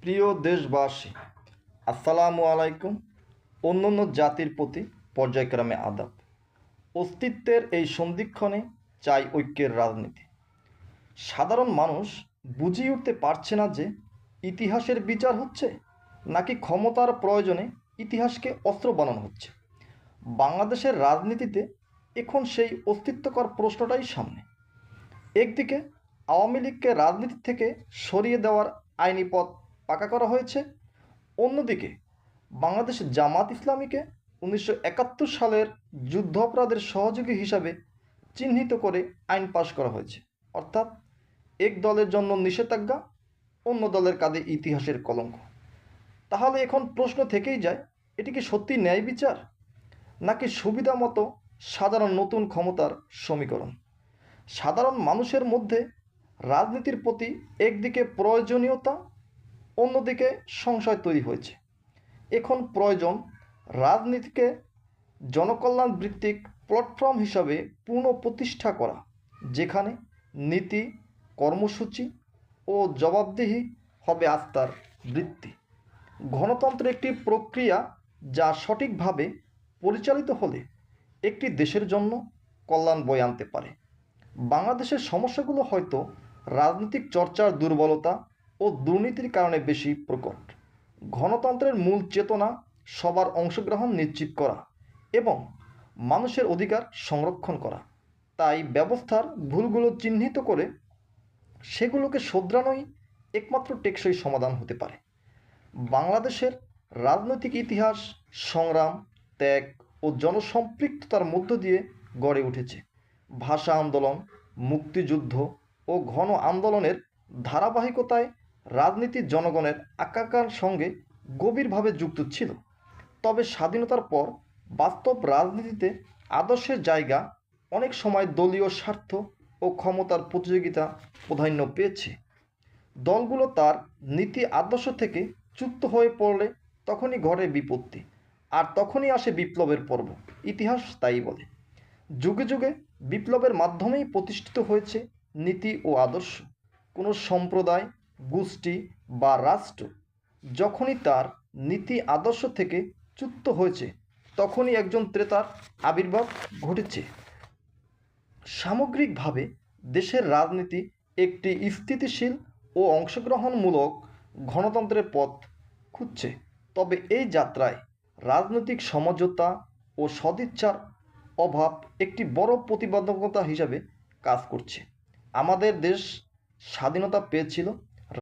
প্রিয় দেশবাসী, আসসালামু আলাইকুম। অন্যান্য জাতির প্রতি পর্যায়ক্রমে আদাব। অস্তিত্বের এই সন্ধিক্ষণে চাই ঐক্যের রাজনীতি। সাধারণ মানুষ বুঝিয়ে উঠতে পারছে না যে ইতিহাসের বিচার হচ্ছে নাকি ক্ষমতার প্রয়োজনে ইতিহাসকে অস্ত্র বানানো হচ্ছে। বাংলাদেশের রাজনীতিতে এখন সেই অস্তিত্বকর প্রশ্নটাই সামনে। একদিকে আওয়ামী লীগকে রাজনীতি থেকে সরিয়ে দেওয়ার আইনি পথ পাকা করা হয়েছে, অন্যদিকে বাংলাদেশ জামাত ইসলামীকে 1971 সালের যুদ্ধ অপরাধের সহযোগী হিসাবে চিহ্নিত করে আইন পাশ করা হয়েছে। অর্থাৎ এক দলের জন্য নিষেধাজ্ঞা, অন্য দলের কাঁধে ইতিহাসের কলঙ্ক। তাহলে এখন প্রশ্ন থেকেই যায়, এটি কি সত্যি ন্যায় বিচার নাকি সুবিধা মতো সাধারণ নতুন ক্ষমতার সমীকরণ? সাধারণ মানুষের মধ্যে রাজনীতির প্রতি একদিকে প্রয়োজনীয়তা, অন্যদিকে সংশয় তৈরি হয়েছে। এখন প্রয়োজন রাজনীতিকে জনকল্যাণ ভিত্তিক প্ল্যাটফর্ম হিসাবে পুনঃপ্রতিষ্ঠা করা, যেখানে নীতি, কর্মসূচি ও জবাবদিহি হবে আস্থার ভিত্তি। গণতন্ত্র একটি প্রক্রিয়া যা সঠিকভাবে পরিচালিত হলে একটি দেশের জন্য কল্যাণ বয়ে আনতে পারে। বাংলাদেশের সমস্যাগুলো হয়তো রাজনৈতিক চর্চার দুর্বলতা ও দুর্নীতির কারণে বেশি প্রকট। গণতন্ত্রের মূল চেতনা সবার অংশগ্রহণ নিশ্চিত করা এবং মানুষের অধিকার সংরক্ষণ করা। তাই ব্যবস্থার ভুলগুলো চিহ্নিত করে সেগুলোকে শোধরানোই একমাত্র টেকসই সমাধান হতে পারে। বাংলাদেশের রাজনৈতিক ইতিহাস সংগ্রাম, ত্যাগ ও জনসম্পৃক্ততার মধ্য দিয়ে গড়ে উঠেছে। ভাষা আন্দোলন, মুক্তিযুদ্ধ ও গণ আন্দোলনের ধারাবাহিকতায় রাজনীতি জনগণের আকাঙ্ক্ষার সঙ্গে গভীরভাবে যুক্ত ছিল। তবে স্বাধীনতার পর বাস্তব রাজনীতিতে আদর্শের জায়গা অনেক সময় দলীয় স্বার্থ ও ক্ষমতার প্রতিযোগিতা প্রাধান্য পেয়েছে। দলগুলো তার নীতি আদর্শ থেকে চ্যুত হয়ে পড়লে তখনই ঘটে বিপত্তি, আর তখনই আসে বিপ্লবের পর্ব। ইতিহাস তাই বলে। যুগে যুগে বিপ্লবের মাধ্যমেই প্রতিষ্ঠিত হয়েছে নীতি ও আদর্শ। কোনো সম্প্রদায়, গোষ্ঠী বা রাষ্ট্র যখনই তার নীতি আদর্শ থেকে চ্যুত হয়েছে, তখনই একজন ক্রেতার আবির্ভাব ঘটেছে। সামগ্রিকভাবে দেশের রাজনীতি একটি স্থিতিশীল ও অংশগ্রহণমূলক গণতন্ত্রের পথ খুঁজছে। তবে এই যাত্রায় রাজনৈতিক সমঝোতা ও সদিচ্ছার অভাব একটি বড় প্রতিবন্ধকতা হিসাবে কাজ করছে। আমাদের দেশ স্বাধীনতা পেয়েছিল